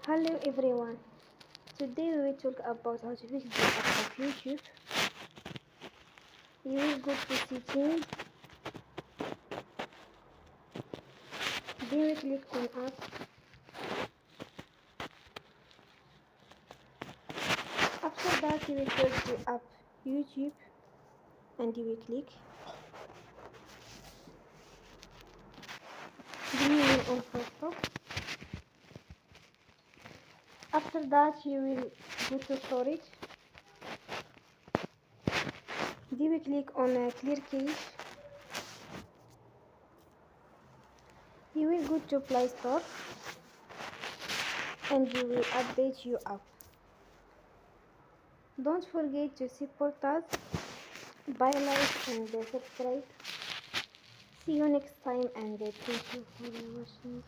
Hello everyone. Today we will talk about how to fix the app of YouTube. You will go to settings, then we click on app. After that you will search the app YouTube and you will click. Then you will on Firefox. After that you will go to storage. Then we click on clear cache. You will go to Play Store and you will update your app. Don't forget to support us by like and subscribe. See you next time and thank you for watching.